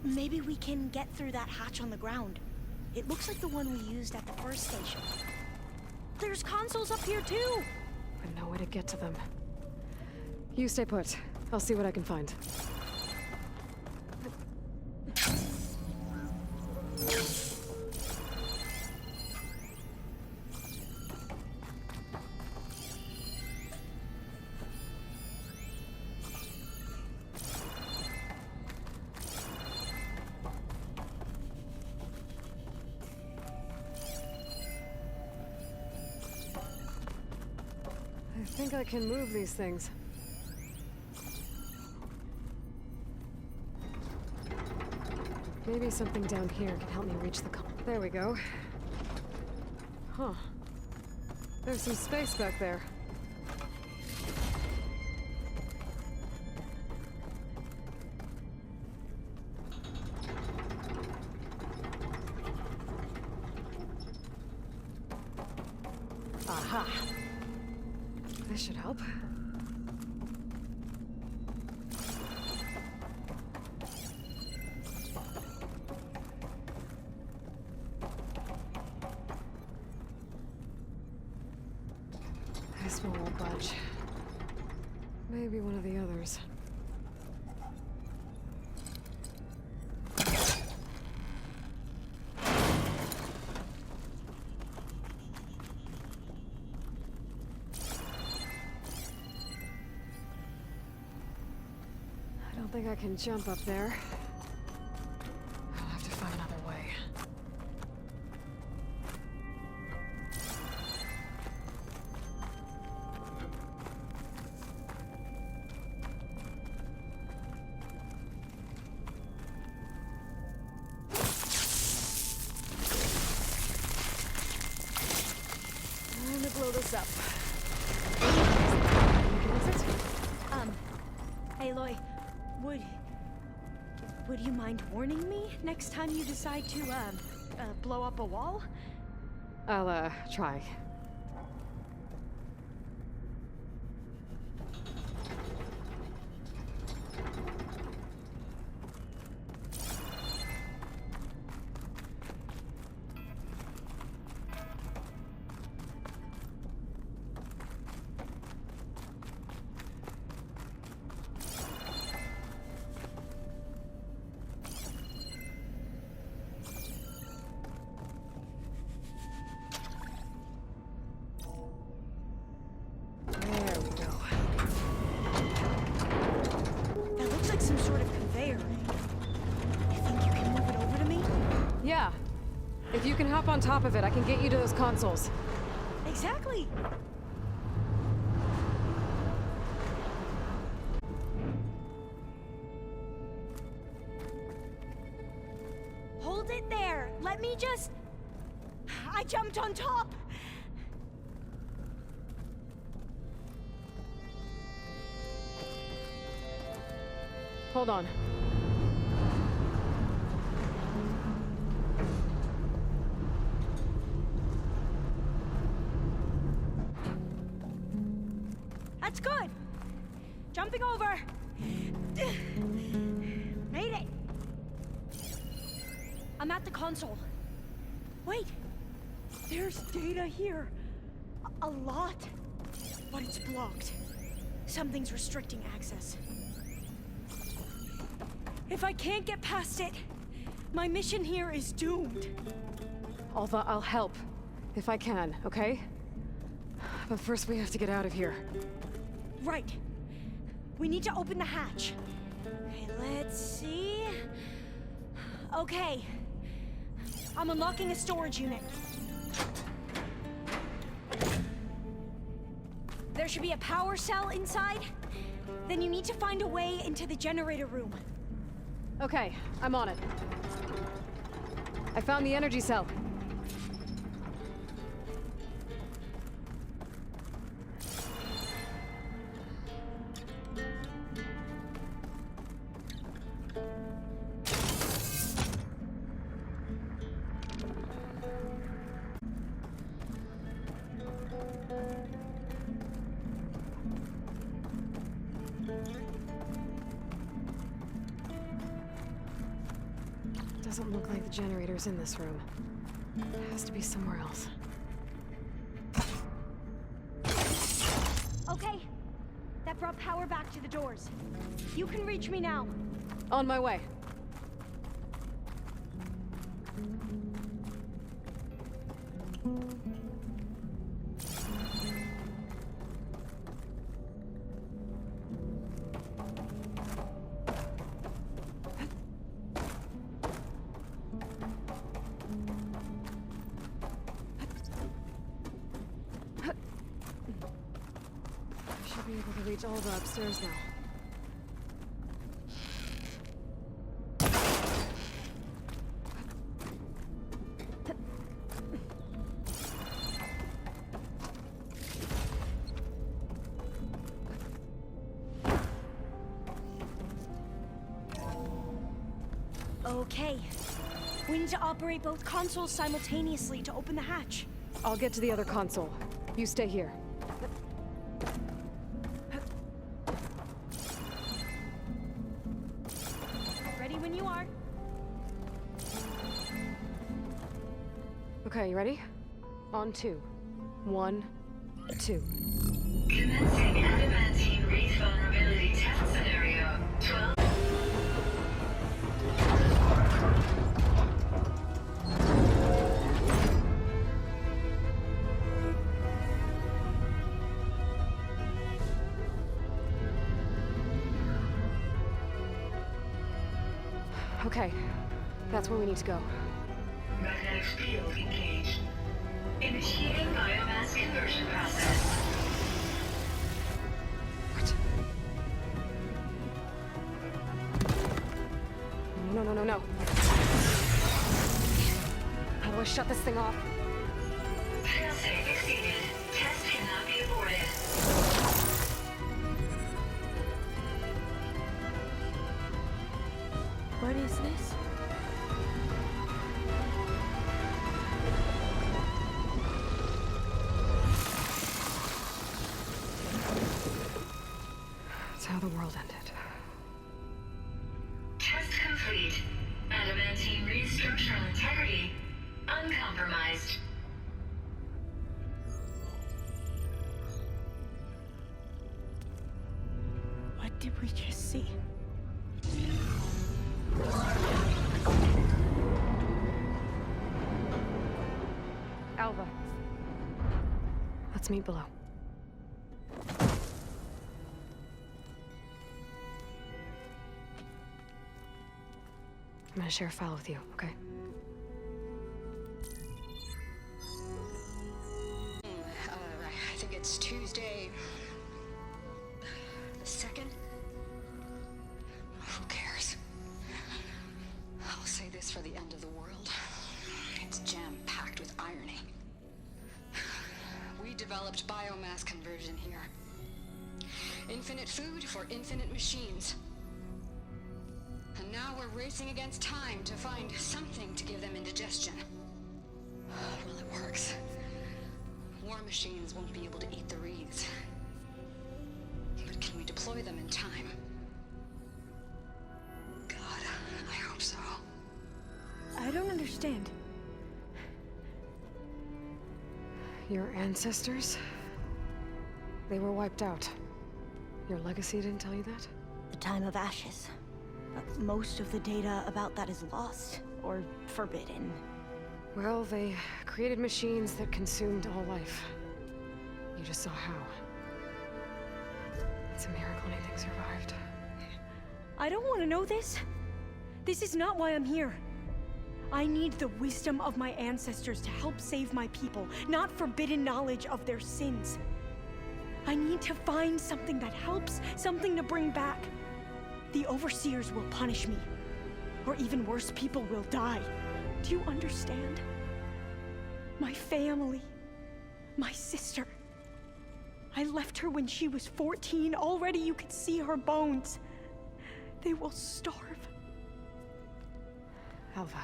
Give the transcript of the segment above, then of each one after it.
Maybe we can get through that hatch on the ground. It looks like the one we used at the first station. There's consoles up here too! But no way to get to them. You stay put. I'll see what I can find. I think I can move these things. Maybe something down here can help me reach the There we go. Huh. There's some space back there. Aha! This should help. This one won't budge. Maybe one of the others. I don't think I can jump up there. I'll have to find another way. Time to blow this up. Aloy, would you mind warning me next time you decide to, blow up a wall? I'll, try. There we go. That looks like some sort of conveyor. You think you can move it over to me? Yeah. If you can hop on top of it, I can get you to those consoles. Exactly! Hold it there! Let me just... I jumped on top! Hold on. That's good! Jumping over! Made it! I'm at the console. Wait! There's data here. A lot. But it's blocked. Something's restricting access. If I can't get past it, my mission here is doomed. Alva, I'll help. If I can, okay? But first we have to get out of here. Right. We need to open the hatch. Okay, let's see. Okay. I'm unlocking a storage unit. There should be a power cell inside. Then you need to find a way into the generator room. Okay, I'm on it. I found the energy cell. Doesn't look like the generator's in this room. It has to be somewhere else. Okay. That brought power back to the doors. You can reach me now. On my way. Should be able to reach all the upstairs now. Okay. We need to operate both consoles simultaneously to open the hatch. I'll get to the other console. You stay here. Ready when you are. Okay, you ready? On 2. 1, 2. Commencing adamantine wreath vulnerability test scenario 12. Okay, that's where we need to go. Magnetic field engaged. Initiating biomass conversion process. What? No. How do I shut this thing off? Failsafe exceeded. Test cannot be aborted. What is this? That's how the world ended. Test complete. Adamantine wreath structural integrity uncompromised. What did we just see? Alva. Let's meet below. I'm gonna share a file with you, okay? I think it's Tuesday the 2nd. Who cares? I'll say this for the end of the world. It's jam-packed with irony. We developed biomass conversion here. Infinite food for infinite machines. And now we're racing against time to find something to give them indigestion. Well, it works. War machines won't be able to eat the wreaths. But can we deploy them in time? God, I hope so. I don't understand. Your ancestors? They were wiped out. Your legacy didn't tell you that? The time of ashes. But most of the data about that is lost or forbidden. Well, they created machines that consumed all life. You just saw how. It's a miracle anything survived. I don't want to know this. This is not why I'm here. I need the wisdom of my ancestors to help save my people, not forbidden knowledge of their sins. I need to find something that helps, something to bring back. The overseers will punish me. Or even worse, people will die. Do you understand? My family. My sister. I left her when she was 14. Already you could see her bones. They will starve. Alva.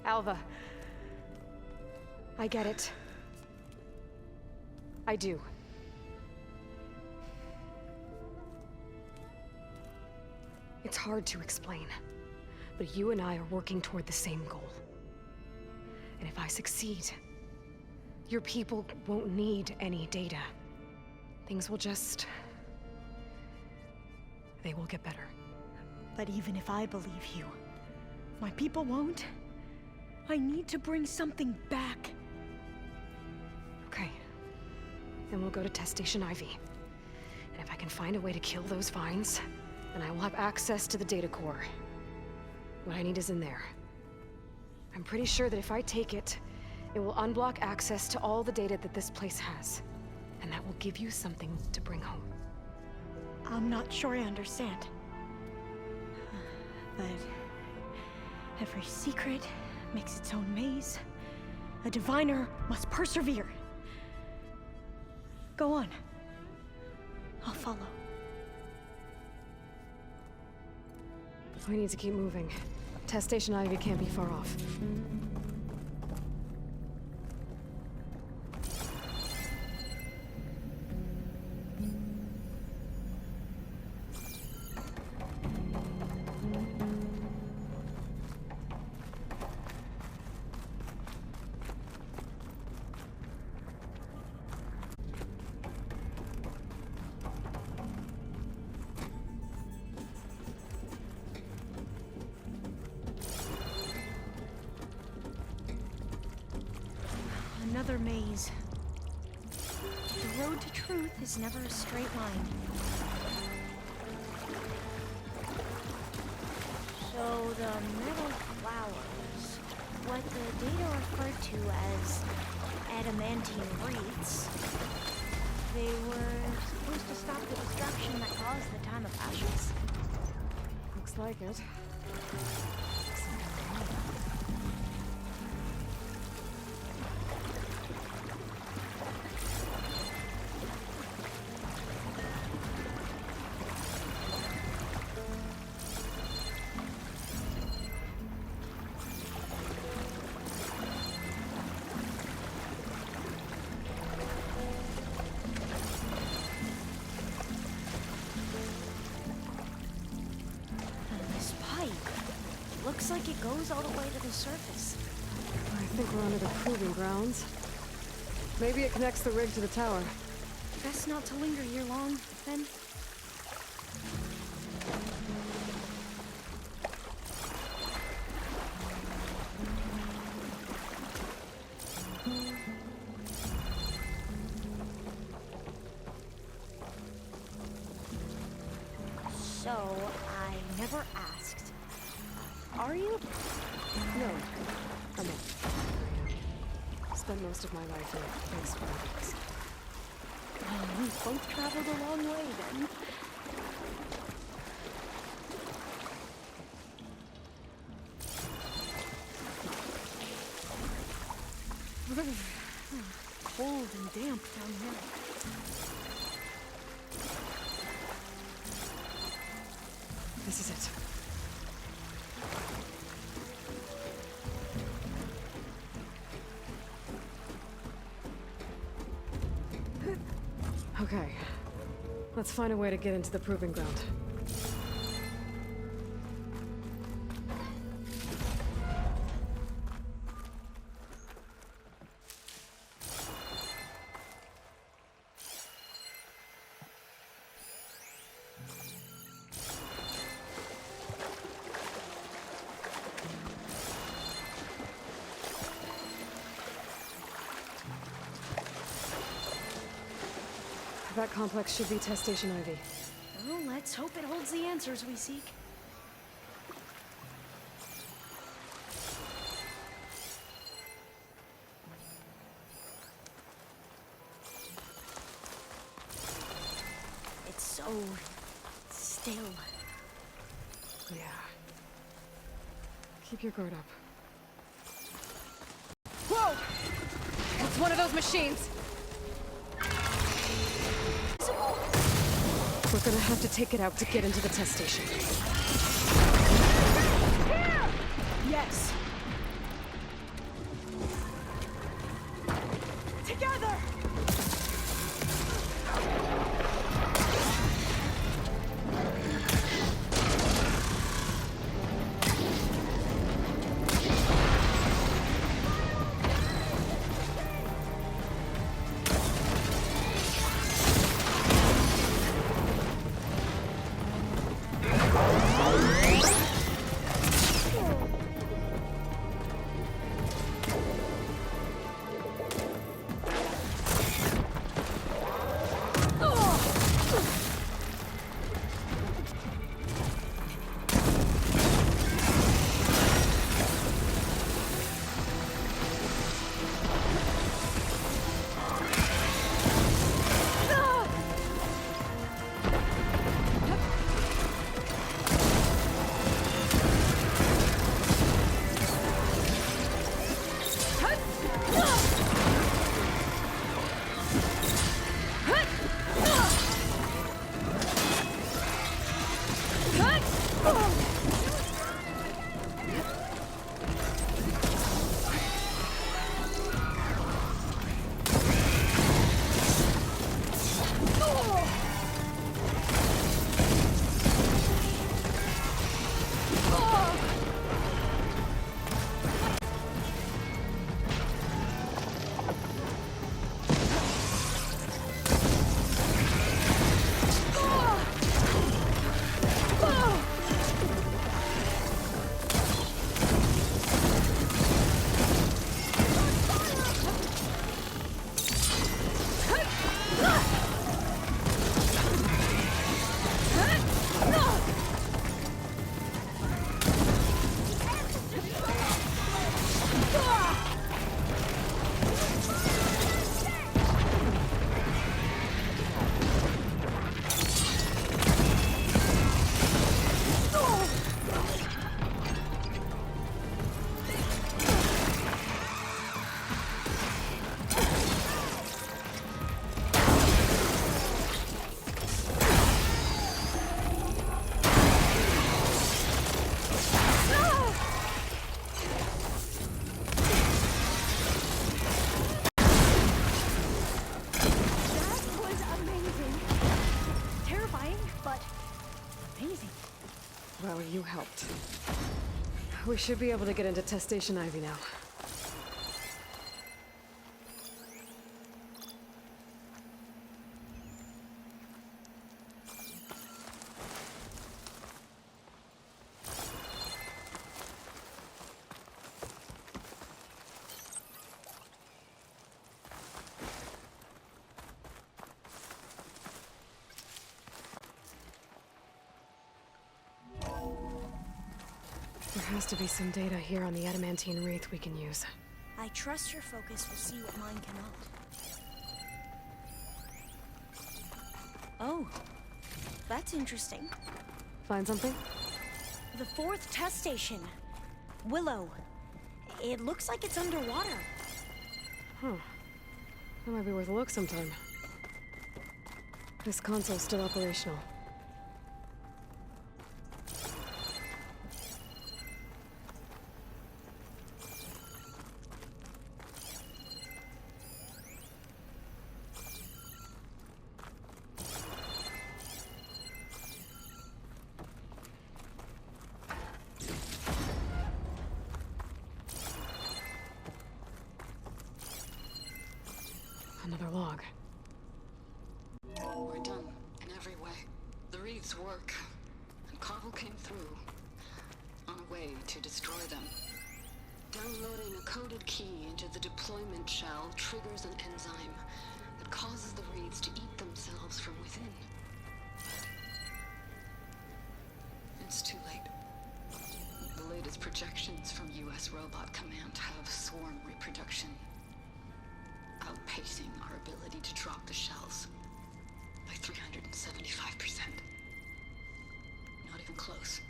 Alva. I get it. I do. It's hard to explain. but you and I are working toward the same goal. And if I succeed, your people won't need any data. Things will just... they will get better. But even if I believe you, my people won't. I need to bring something back. Okay. Then we'll go to Test Station Ivy. And if I can find a way to kill those vines, then I will have access to the data core. What I need is in there. I'm pretty sure that if I take it, it will unblock access to all the data that this place has. And that will give you something to bring home. I'm not sure I understand. But every secret makes its own maze. A diviner must persevere. Go on. I'll follow. We need to keep moving. Test Station Ivy can't be far off. Another maze. The road to truth is never a straight line. So the metal flowers, what the data referred to as adamantine wreaths, they were supposed to stop the destruction that caused the time of ashes? Looks like it. Looks like it goes all the way to the surface. I think we're under the proving grounds. Maybe it connects the rig to the tower. Best not to linger here long, then. So, I never asked. Are you? No, I'm not. I spent most of my life in big squares. We both traveled a long way, then. Cold and damp down here. This is it. Okay. Let's find a way to get into the proving ground. That complex should be Test Station Ivy. Well, let's hope it holds the answers we seek. It's so still. Yeah. Keep your guard up. Whoa! It's one of those machines! We're gonna have to take it out to get into the test station. Yes! Together! Well, you helped. We should be able to get into Test Station Ivy now. There has to be some data here on the adamantine wraith we can use. I trust your focus will see what mine cannot. Oh, that's interesting. Find something? The 4th test station. Willow. It looks like it's underwater. Huh. That might be worth a look sometime. This console's still operational. Another log. We're done, in every way. The wreaths work, and Cobble came through, on a way to destroy them. Downloading a coded key into the deployment shell triggers an enzyme that causes the wreaths to eat themselves from within. It's too late. The latest projections from US Robot Command have swarm reproduction outpacing our ability to drop the shells by 375%. Not even close.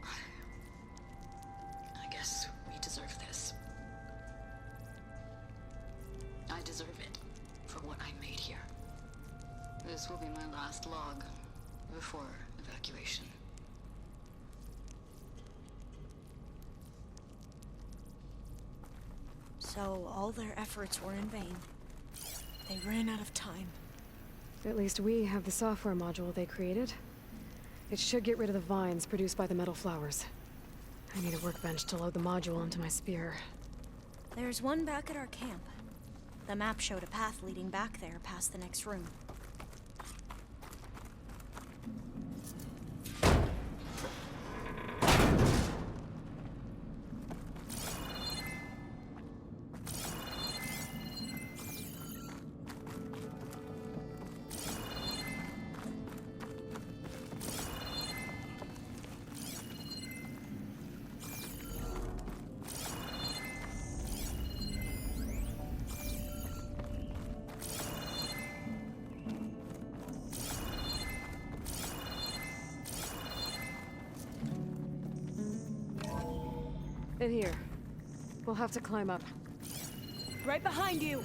I guess we deserve this. I deserve it for what I made here. This will be my last log before evacuation. So all their efforts were in vain. They ran out of time. At least we have the software module they created. It should get rid of the vines produced by the metal flowers. I need a workbench to load the module into my spear. There's one back at our camp. The map showed a path leading back there past the next room. In here. We'll have to climb up. Right behind you!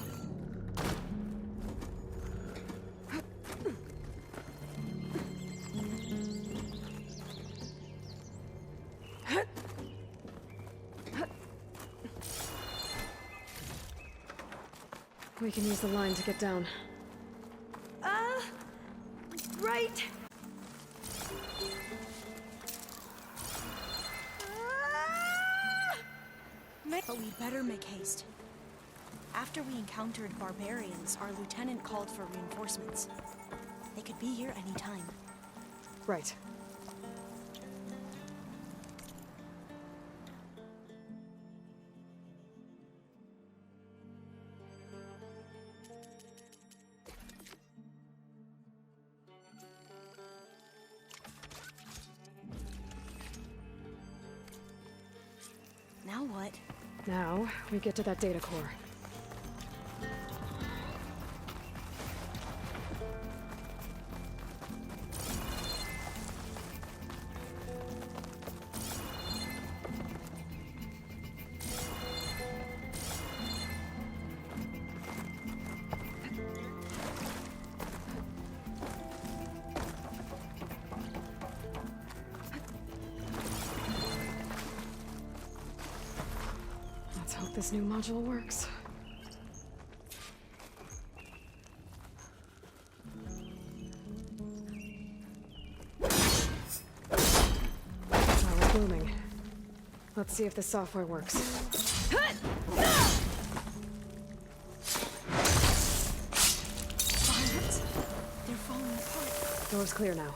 We can use the line to get down. Right! But we better make haste. After we encountered barbarians, our lieutenant called for reinforcements. They could be here any time. Right. Now what? Now, we get to that data core. Let's hope this new module works. booming. Let's see if the software works. Violets? They're falling apart. Door's clear now.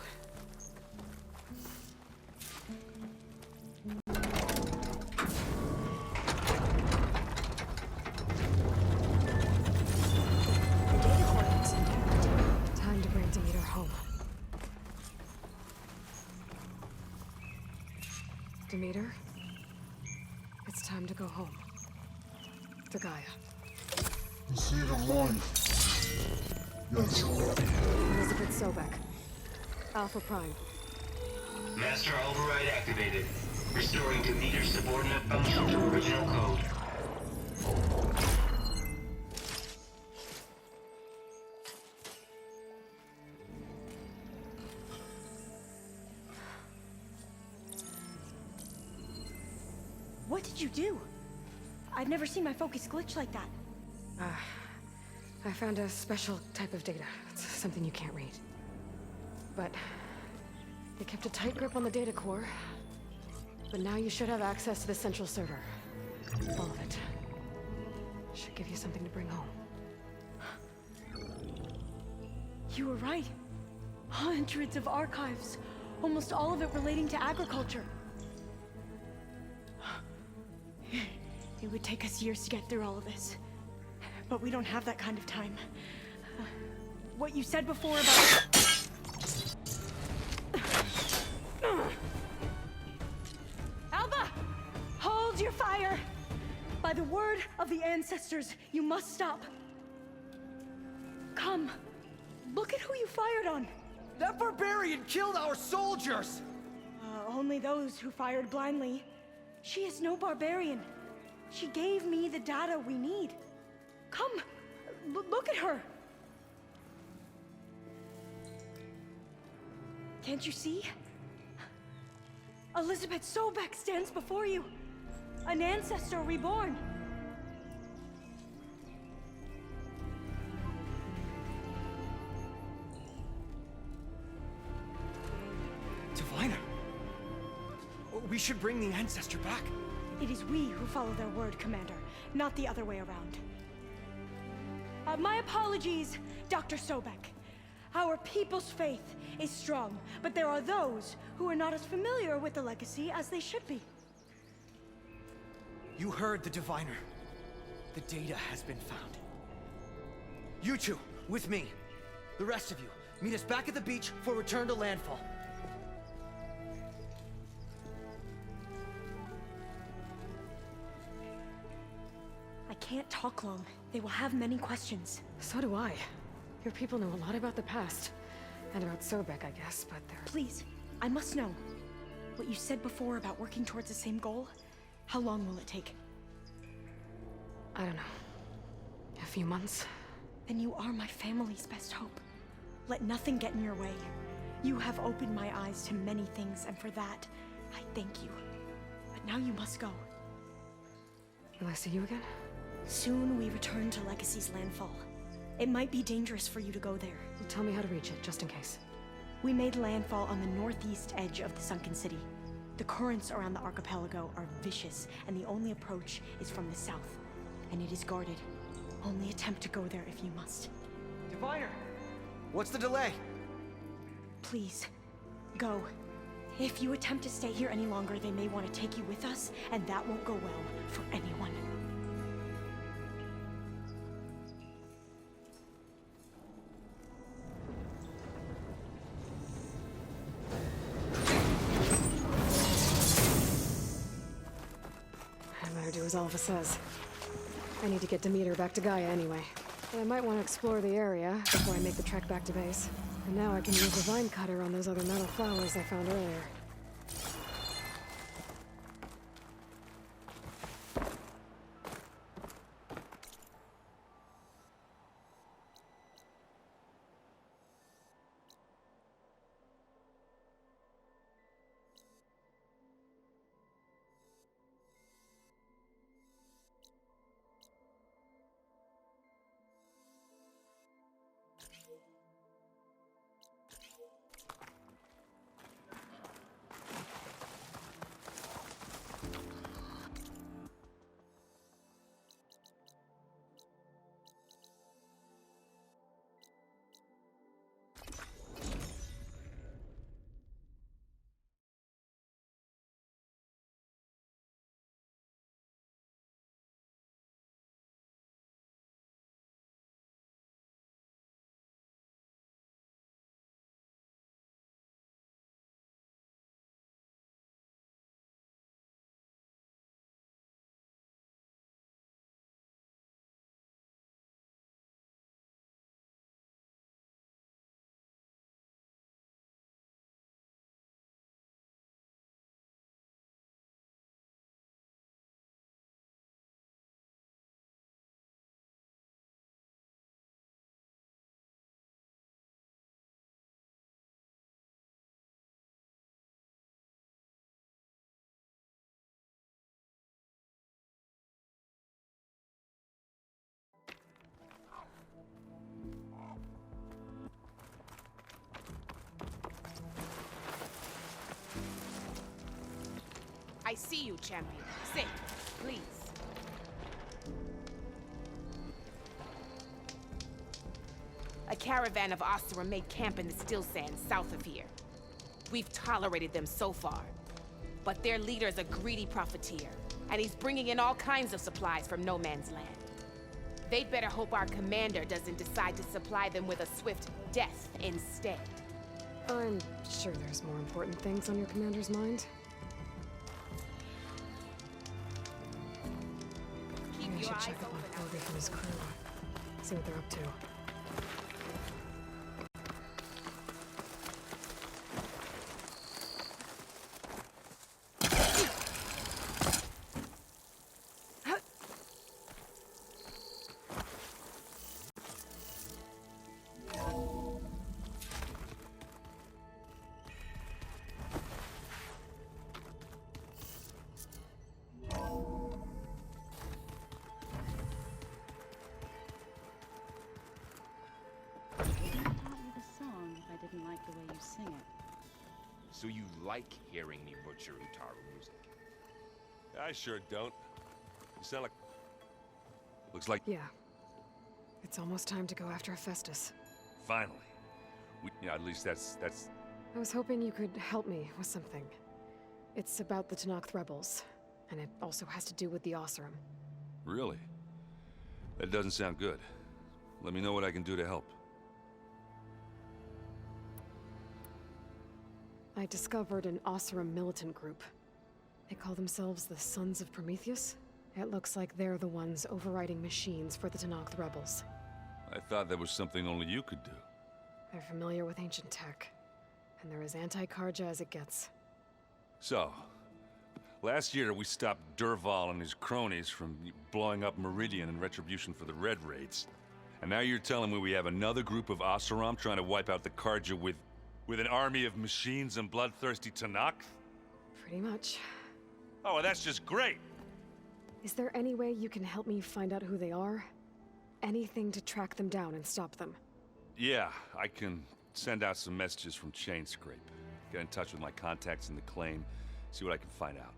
The data coordinates intact. Time to bring Demeter home. Demeter? It's time to go home. To Gaia. The seed of life. Yes. Elizabeth Sobek. Alpha Prime. Master override activated. Restoring Demeter's subordinate function to original code. What did you do? I've never seen my focus glitch like that. I found a special type of data. It's something you can't read. But it kept a tight grip on the data core. But now you should have access to the central server. All of it. Should give you something to bring home. You were right. Hundreds of archives. Almost all of it relating to agriculture. It would take us years to get through all of this. But we don't have that kind of time. What you said before about... Alba! Hold your fire! By the word of the ancestors, you must stop. Come. Look at who you fired on. That barbarian killed our soldiers! Only those who fired blindly. She is no barbarian. She gave me the data we need. Come, look at her. Can't you see? Elizabeth Sobek stands before you. An ancestor reborn. Diviner! We should bring the ancestor back. It is we who follow their word, Commander, not the other way around. My apologies, Dr. Sobek. Our people's faith is strong, but there are those who are not as familiar with the legacy as they should be. You heard the diviner. The data has been found. You two, with me. The rest of you, meet us back at the beach for return to landfall. I can't talk long. They will have many questions. So do I. Your people know a lot about the past. And about Sobek, I guess, but they're... Please, I must know. What you said before about working towards the same goal, how long will it take? I don't know. A few months? Then you are my family's best hope. Let nothing get in your way. You have opened my eyes to many things, and for that, I thank you. But now you must go. Will I see you again? Soon we return to Legacy's landfall. It might be dangerous for you to go there. Well, tell me how to reach it, just in case. We made landfall on the northeast edge of the sunken city. The currents around the archipelago are vicious, and the only approach is from the south. And it is guarded. Only attempt to go there if you must. Diviner! What's the delay? Please, go. If you attempt to stay here any longer, they may want to take you with us, and that won't go well for anyone. I better do as Alpha says. I need to get Demeter back to Gaia anyway. But I might want to explore the area before I make the trek back to base. And now I can use the vine cutter on those other metal flowers I found earlier. I see you, champion. Sit, please. A caravan of Asura made camp in the still sands south of here. We've tolerated them so far. But their leader's a greedy profiteer, and he's bringing in all kinds of supplies from no man's land. They'd better hope our commander doesn't decide to supply them with a swift death instead. I'm sure there's more important things on your commander's mind. Keep Maybe I your should eyes check up on open. Corby and his crew. See what they're up to. So you like hearing me butcher Utaru music? I sure don't. You sound like... Looks like... Yeah. It's almost time to go after Hephaestus. Finally. Yeah, at least that's... I was hoping you could help me with something. It's about the Tenakth rebels, and it also has to do with the Oseram. Really? That doesn't sound good. Let me know what I can do to help. I discovered an Oseram militant group. They call themselves the Sons of Prometheus. It looks like they're the ones overriding machines for the Tenakth rebels. I thought that was something only you could do. They're familiar with ancient tech, and they're as anti-Karja as it gets. So, last year we stopped Durval and his cronies from blowing up Meridian in retribution for the Red Raids. And now you're telling me we have another group of Oseram trying to wipe out the Karja with an army of machines and bloodthirsty Tenakth? Pretty much. Oh, well, that's just great! Is there any way you can help me find out who they are? Anything to track them down and stop them? Yeah, I can send out some messages from Chainscrape. Get in touch with my contacts in the claim, see what I can find out.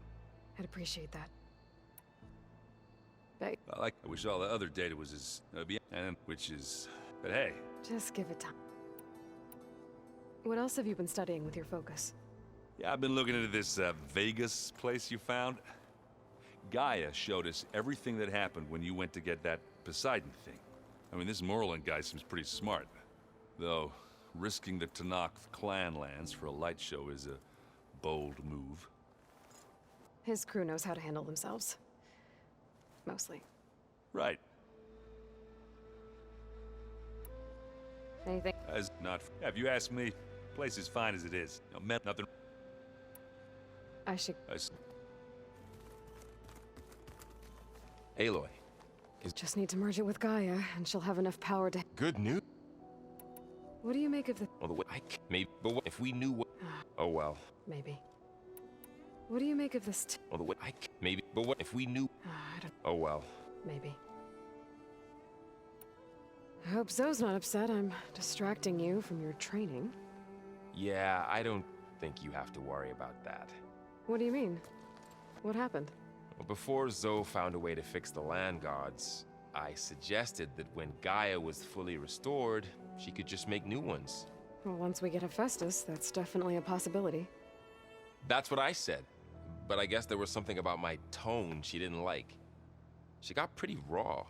I'd appreciate that. I wish all the other data was as... which is... But hey... Just give it time. What else have you been studying with your focus? Yeah, I've been looking into this Vegas place you found. Gaia showed us everything that happened when you went to get that Poseidon thing. I mean, this Morlun guy seems pretty smart. Though, risking the Tenakth clan lands for a light show is a bold move. His crew knows how to handle themselves. Mostly. Right. Anything? As not... Have you asked me? Place is fine as it is. No, nothing... I should... Aloy. Just need to merge it with Gaia, and she'll have enough power to... Good news? What do you make of the... Well, the way maybe, but what, if we knew what... Oh, well. Maybe. What do you make of this... Well, the way maybe, but what if we knew... I don't... Oh, well. Maybe. I hope Zoe's not upset I'm distracting you from your training. Yeah, I don't think you have to worry about that. What do you mean? What happened? Well, before Zoe found a way to fix the land gods, I suggested that when Gaia was fully restored, she could just make new ones. Well, once we get Hephaestus, that's definitely a possibility. That's what I said. But I guess there was something about my tone she didn't like. She got pretty raw.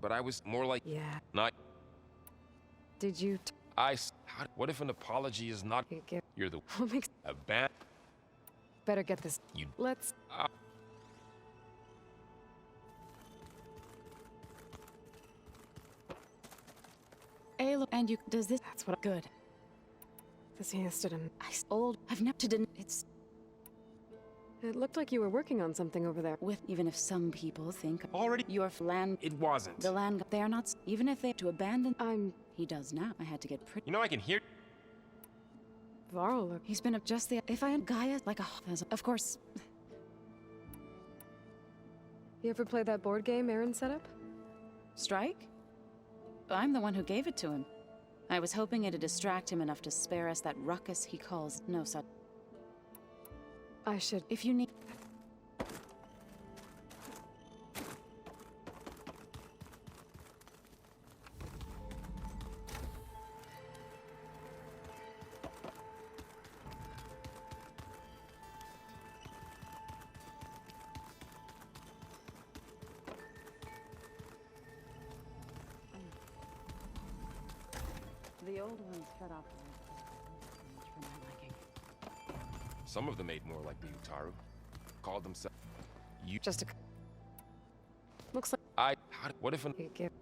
But I was more like... Yeah. Not... Did you... What if an apology is not... You're the... What makes... A bad... Better get this... Let's... Aloy, and you... Does this... That's what... Good. This yesterday... Old... I've not to deny... It's... It looked like you were working on something over there. With... Even if some people think... Already... Your land... It wasn't. The land... They are not... Even if they... To abandon... He does now. I had to get pretty... You know, I can hear... Varl, look... He's been up just the... If I had Gaia... Like a... Of course... You ever play that board game Aaron set up? Strike? I'm the one who gave it to him. I was hoping it'd distract him enough to spare us that ruckus he calls no such... I should... If you need... The old ones cut off the much for my liking. Some of them ate more like the Utaru. Called themselves... You... Just a... Looks like... What if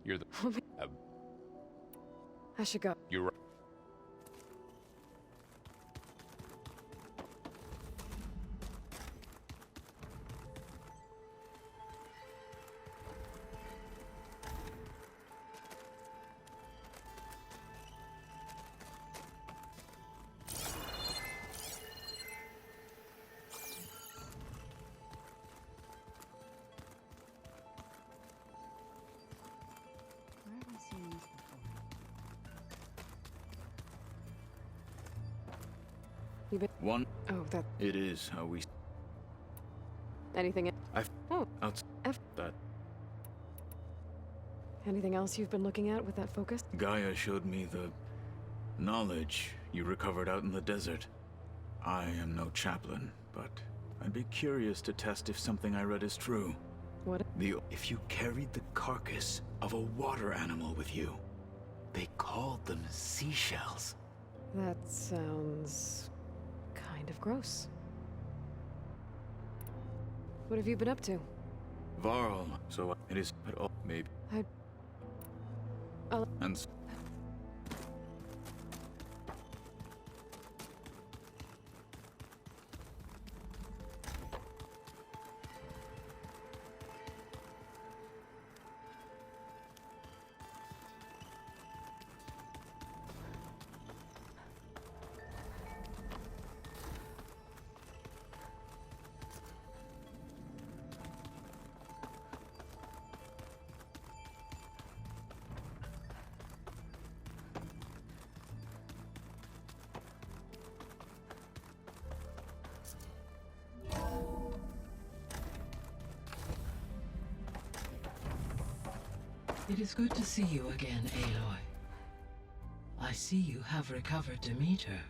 you're the... I should go. You're right. Where have I seen this before? You been... One. Oh, that... It is how we... Anything... Oh. Out... F... That... Anything else you've been looking at with that focus? Gaia showed me the... knowledge you recovered out in the desert. I am no chaplain, but I'd be curious to test if something I read is true. What? If you carried the carcass of a water animal with you, they called them seashells. That sounds... kind of gross. What have you been up to? Varl, so it is at all, maybe. And... It is good to see you again, Aloy. I see you have recovered Demeter.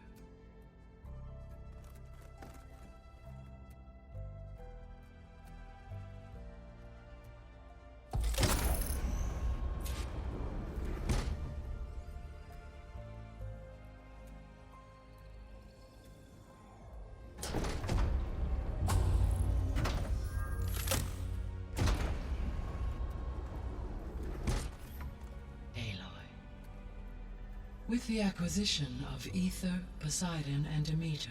With the acquisition of Ether, Poseidon, and Demeter,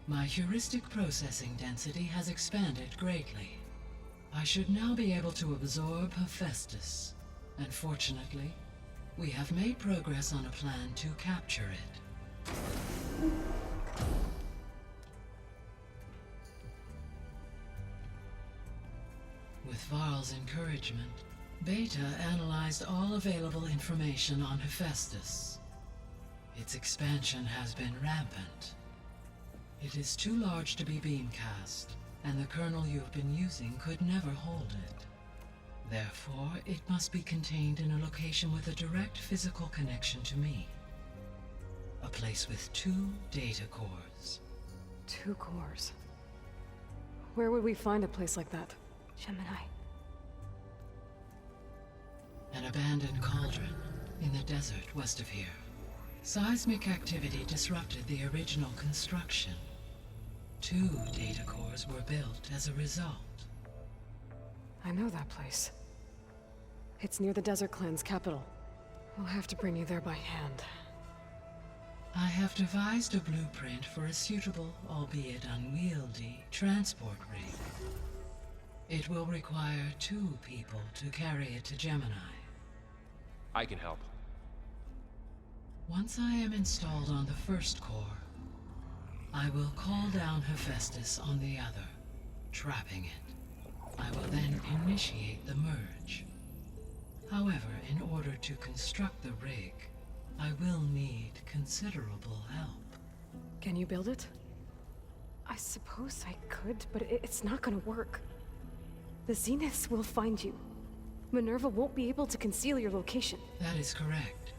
my heuristic processing density has expanded greatly. I should now be able to absorb Hephaestus, and fortunately, we have made progress on a plan to capture it. With Varl's encouragement, Beta analyzed all available information on Hephaestus. Its expansion has been rampant. It is too large to be beamcast, and the kernel you've been using could never hold it. Therefore, it must be contained in a location with a direct physical connection to me. A place with 2 data cores. 2 cores? Where would we find a place like that? Gemini. An abandoned cauldron in the desert west of here. Seismic activity disrupted the original construction. 2 data cores were built as a result. I know that place. It's near the Desert Clan's capital. We'll have to bring you there by hand. I have devised a blueprint for a suitable, albeit unwieldy, transport rig. It will require 2 people to carry it to Gemini. I can help. Once I am installed on the first core, I will call down Hephaestus on the other, trapping it. I will then initiate the merge. However, in order to construct the rig, I will need considerable help. Can you build it? I suppose I could, but it's not gonna work. The Zeniths will find you. Minerva won't be able to conceal your location. That is correct.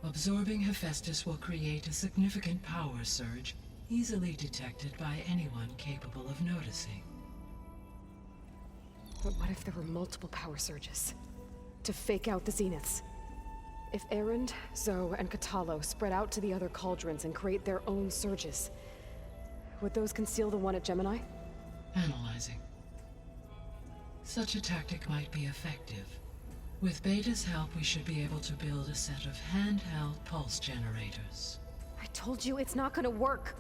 Absorbing Hephaestus will create a significant power surge, easily detected by anyone capable of noticing. But what if there were multiple power surges? To fake out the Zeniths? If Erend, Zoe, and Katalo spread out to the other cauldrons and create their own surges, would those conceal the one at Gemini? Analyzing. Such a tactic might be effective. With Beta's help, we should be able to build a set of handheld pulse generators. I told you it's not gonna work.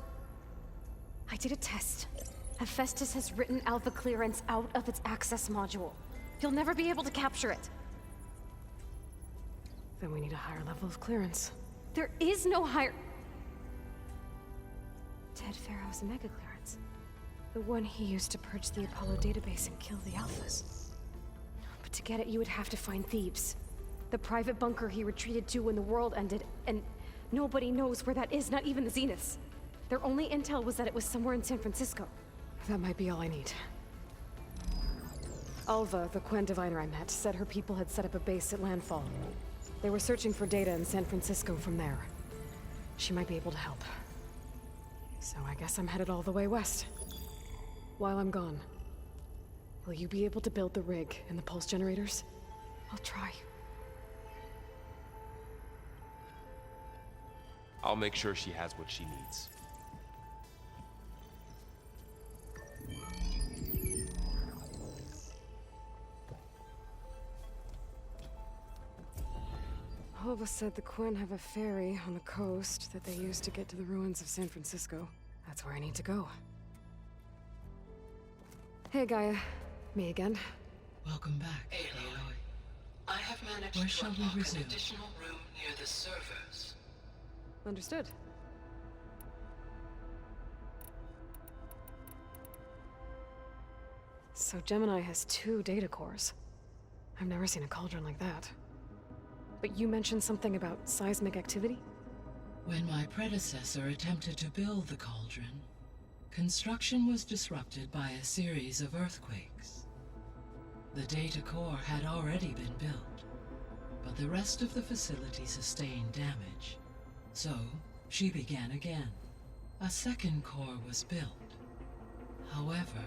I did a test. Hephaestus has written Alpha clearance out of its access module. You'll never be able to capture it. Then we need a higher level of clearance. There is no higher... Ted Pharaoh's mega clearance. The one he used to purge the Apollo database and kill the Alphas. But to get it, you would have to find Thebes. The private bunker he retreated to when the world ended, and nobody knows where that is, not even the Zeniths. Their only intel was that it was somewhere in San Francisco. That might be all I need. Alva, the Quen diviner I met, said her people had set up a base at Landfall. They were searching for data in San Francisco from there. She might be able to help. So I guess I'm headed all the way west. While I'm gone, will you be able to build the rig and the pulse generators? I'll try. I'll make sure she has what she needs. Alva said the Quen have a ferry on the coast that they use to get to the ruins of San Francisco. That's where I need to go. Hey, Gaia. Me again. Welcome back, Aloy. I have managed Where to shall we unlock resume? an additional room near the servers. Understood. So Gemini has 2 data cores. I've never seen a cauldron like that. But you mentioned something about seismic activity? When my predecessor attempted to build the cauldron, construction was disrupted by a series of earthquakes. The data core had already been built, but the rest of the facility sustained damage. So, she began again. A second core was built. However,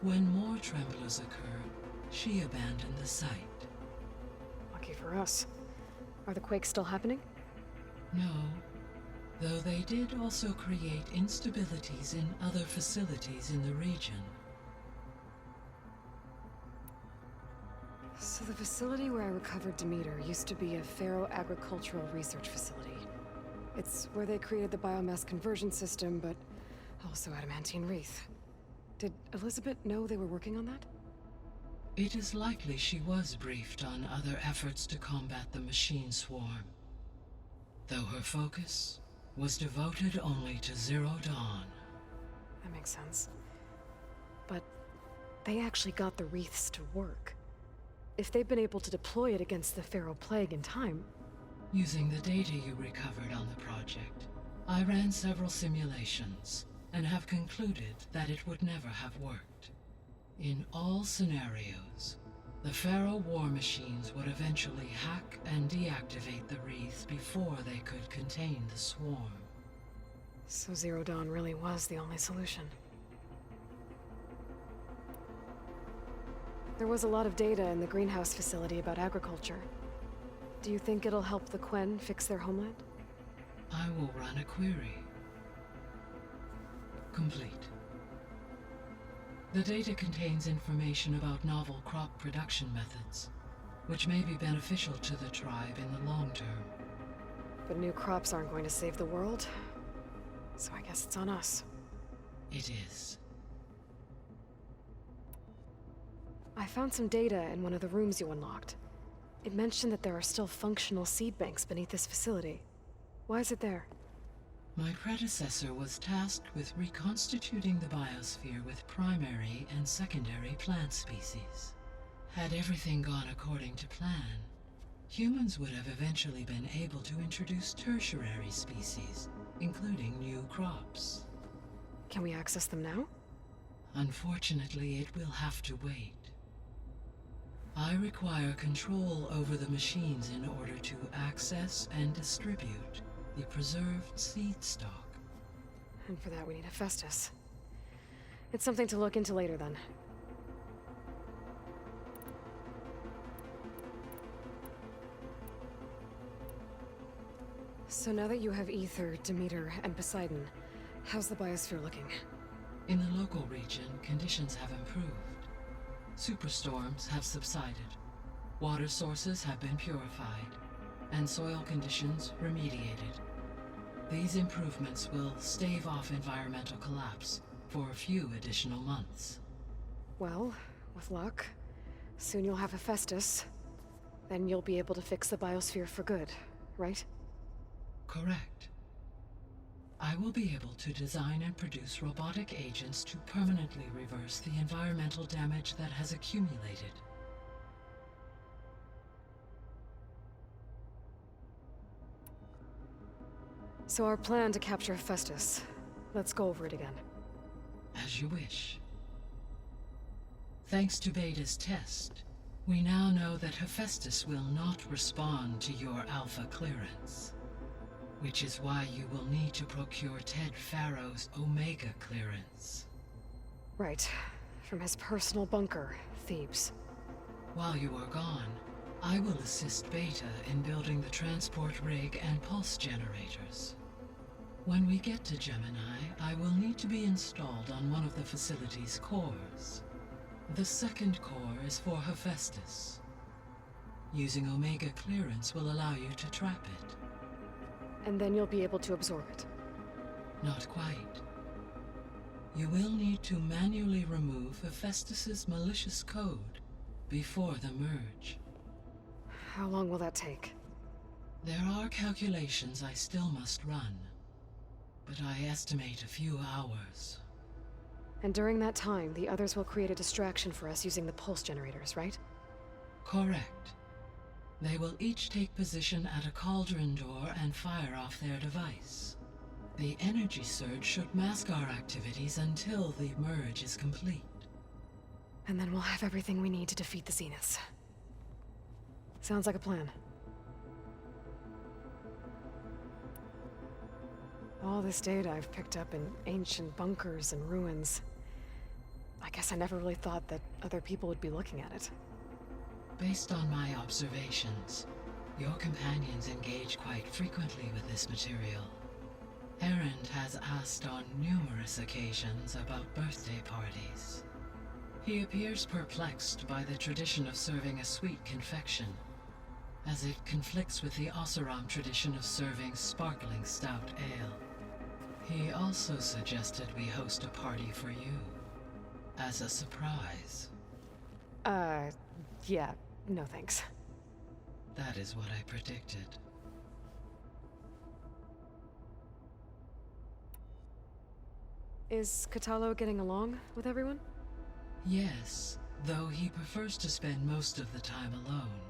when more tremblers occurred, she abandoned the site. Lucky for us. Are the quakes still happening? No, though they did also create instabilities in other facilities in the region. So the facility where I recovered Demeter used to be a Pharaoh agricultural research facility. It's where they created the biomass conversion system, but also adamantine wreath. Did Elizabeth know they were working on that? It is likely she was briefed on other efforts to combat the machine swarm, though her focus was devoted only to Zero Dawn. That makes sense. But they actually got the wreaths to work. If they've been able to deploy it against the Pharaoh Plague in time... Using the data you recovered on the project, I ran several simulations and have concluded that it would never have worked. In all scenarios, the Pharaoh war machines would eventually hack and deactivate the wreaths before they could contain the swarm. So Zero Dawn really was the only solution. There was a lot of data in the greenhouse facility about agriculture. Do you think it'll help the Quen fix their homeland? I will run a query. Complete. The data contains information about novel crop production methods, which may be beneficial to the tribe in the long term. But new crops aren't going to save the world, so I guess it's on us. It is. I found some data in one of the rooms you unlocked. It mentioned that there are still functional seed banks beneath this facility. Why is it there? My predecessor was tasked with reconstituting the biosphere with primary and secondary plant species. Had everything gone according to plan, humans would have eventually been able to introduce tertiary species, including new crops. Can we access them now? Unfortunately, it will have to wait. I require control over the machines in order to access and distribute the preserved seed stock. And for that we need Hephaestus. It's something to look into later then. So now that you have Ether, Demeter, and Poseidon, how's the biosphere looking? In the local region, conditions have improved. Superstorms have subsided. Water sources have been purified, and soil conditions remediated. These improvements will stave off environmental collapse for a few additional months. Well, with luck, soon you'll have Hephaestus. Then you'll be able to fix the biosphere for good, right? Correct. I will be able to design and produce robotic agents to permanently reverse the environmental damage that has accumulated. So our plan to capture Hephaestus. Let's go over it again. As you wish. Thanks to Beta's test, we now know that Hephaestus will not respond to your Alpha clearance. Which is why you will need to procure Ted Farrow's Omega clearance. Right. From his personal bunker, Thebes. While you are gone, I will assist Beta in building the transport rig and pulse generators. When we get to Gemini, I will need to be installed on one of the facility's cores. The second core is for Hephaestus. Using Omega clearance will allow you to trap it. And then you'll be able to absorb it. Not quite. You will need to manually remove Hephaestus's malicious code before the merge. How long will that take? There are calculations I still must run, but I estimate a few hours. And during that time, the others will create a distraction for us using the pulse generators, right? Correct. They will each take position at a cauldron door and fire off their device. The energy surge should mask our activities until the merge is complete. And then we'll have everything we need to defeat the Zeniths. Sounds like a plan. All this data I've picked up in ancient bunkers and ruins. I guess I never really thought that other people would be looking at it. Based on my observations, your companions engage quite frequently with this material. Erend has asked on numerous occasions about birthday parties. He appears perplexed by the tradition of serving a sweet confection, as it conflicts with the Oseram tradition of serving sparkling stout ale. He also suggested we host a party for you, as a surprise. Yeah, no thanks. That is what I predicted. Is Katalo getting along with everyone? Yes, though he prefers to spend most of the time alone.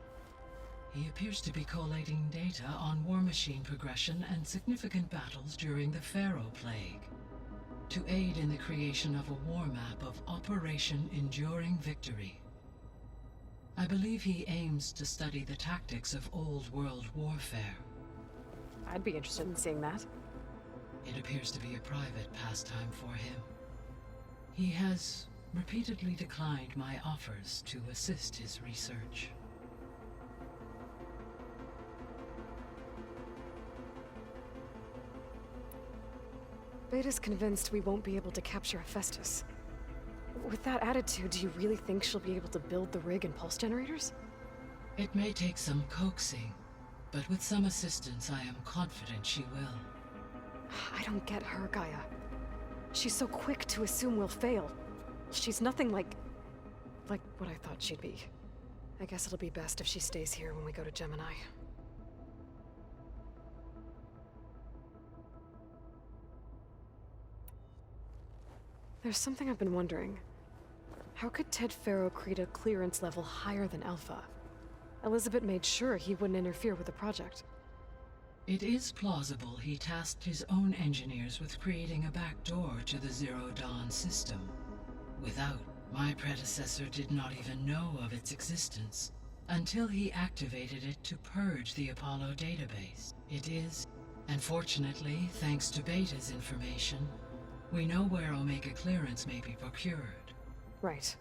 He appears to be collating data on war machine progression and significant battles during the Pharaoh Plague, to aid in the creation of a war map of Operation Enduring Victory. I believe he aims to study the tactics of old world warfare. I'd be interested in seeing that. It appears to be a private pastime for him. He has repeatedly declined my offers to assist his research. Beta's convinced we won't be able to capture Hephaestus. With that attitude, do you really think she'll be able to build the rig and pulse generators? It may take some coaxing, but with some assistance I am confident she will. I don't get her, Gaia. She's so quick to assume we'll fail. She's nothing like what I thought she'd be. I guess it'll be best if she stays here when we go to Gemini. There's something I've been wondering. How could Ted Farrow create a clearance level higher than Alpha? Elizabeth made sure he wouldn't interfere with the project. It is plausible he tasked his own engineers with creating a backdoor to the Zero Dawn system. Without, my predecessor did not even know of its existence until he activated it to purge the Apollo database. It is, and fortunately, thanks to Beta's information, we know where Omega clearance may be procured. Right.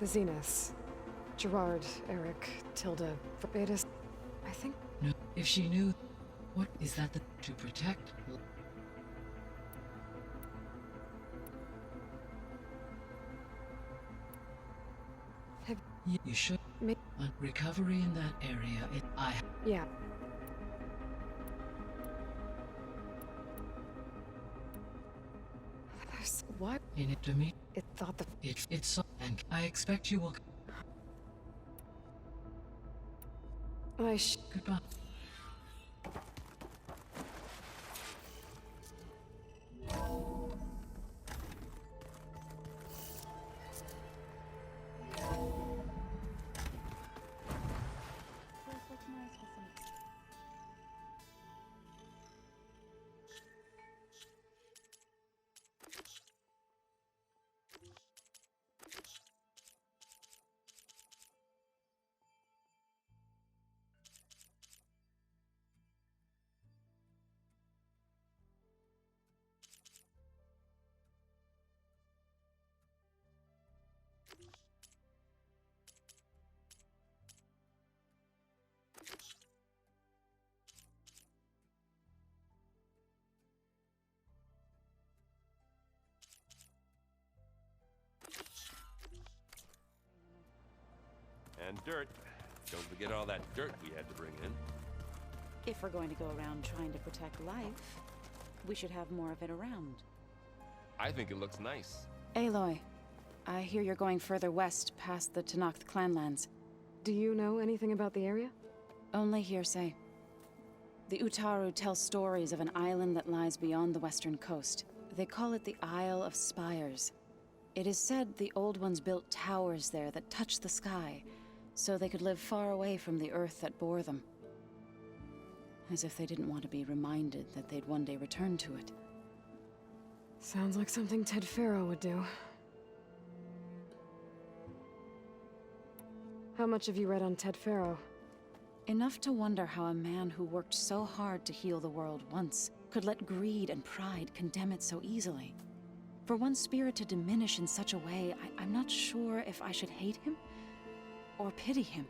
The Zeniths. Gerard, Eric, Tilda, Betas. I think... No, if she knew... What is that to protect? You should... recovery in that area, Yeah. What? In it to me. It thought the... It's... And I expect you will... Goodbye. And dirt. Don't forget all that dirt we had to bring in. If we're going to go around trying to protect life, we should have more of it around. I think it looks nice. Aloy, I hear you're going further west past the Tenakth clanlands. Do you know anything about the area? Only hearsay. The Utaru tell stories of an island that lies beyond the western coast. They call it the Isle of Spires. It is said the Old Ones built towers there that touch the sky, so they could live far away from the earth that bore them. As if they didn't want to be reminded that they'd one day return to it. Sounds like something Ted Faro would do. How much have you read on Ted Faro? Enough to wonder how a man who worked so hard to heal the world once could let greed and pride condemn it so easily. For one spirit to diminish in such a way, I'm not sure if I should hate him or pity him.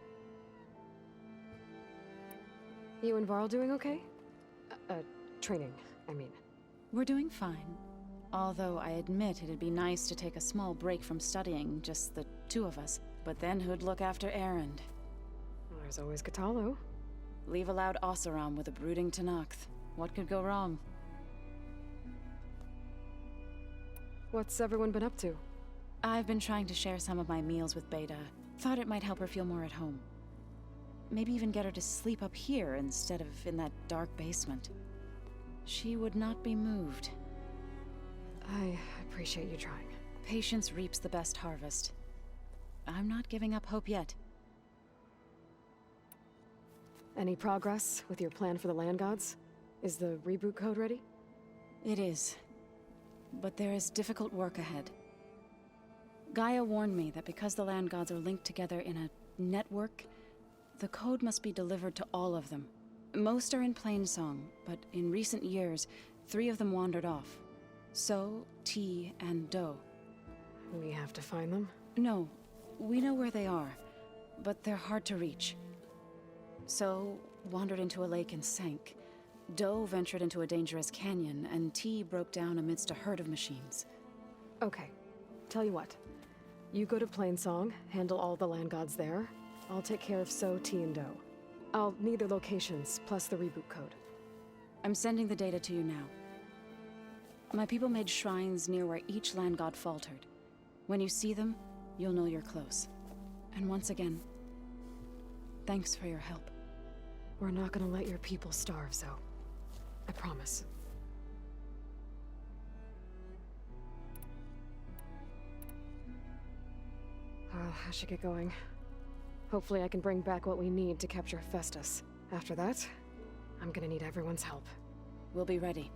You and Varl doing okay? Training, I mean. We're doing fine. Although I admit it'd be nice to take a small break from studying, just the two of us. But then who'd look after Erend? Well, there's always Katalo. Leave a loud Oseram with a brooding Tenakth. What could go wrong? What's everyone been up to? I've been trying to share some of my meals with Beta. Thought it might help her feel more at home. Maybe even get her to sleep up here instead of in that dark basement. She would not be moved. I appreciate you trying. Patience reaps the best harvest. I'm not giving up hope yet. Any progress with your plan for the land gods? Is the reboot code ready? It is. But there is difficult work ahead. Gaia warned me that because the land gods are linked together in a network, the code must be delivered to all of them. Most are in Plainsong, but in recent years, 3 of them wandered off. So, T, and Do. We have to find them? No. We know where they are, but they're hard to reach. So, wandered into a lake and sank. Do ventured into a dangerous canyon, and T broke down amidst a herd of machines. Okay. Tell you what. You go to Plainsong, handle all the land gods there. I'll take care of So, T, and Do. I'll need their locations, plus the reboot code. I'm sending the data to you now. My people made shrines near where each land god faltered. When you see them, you'll know you're close. And once again, thanks for your help. We're not gonna let your people starve, Zo. I promise. I should get going. Hopefully I can bring back what we need to capture Hephaestus. After that, I'm gonna need everyone's help. We'll be ready.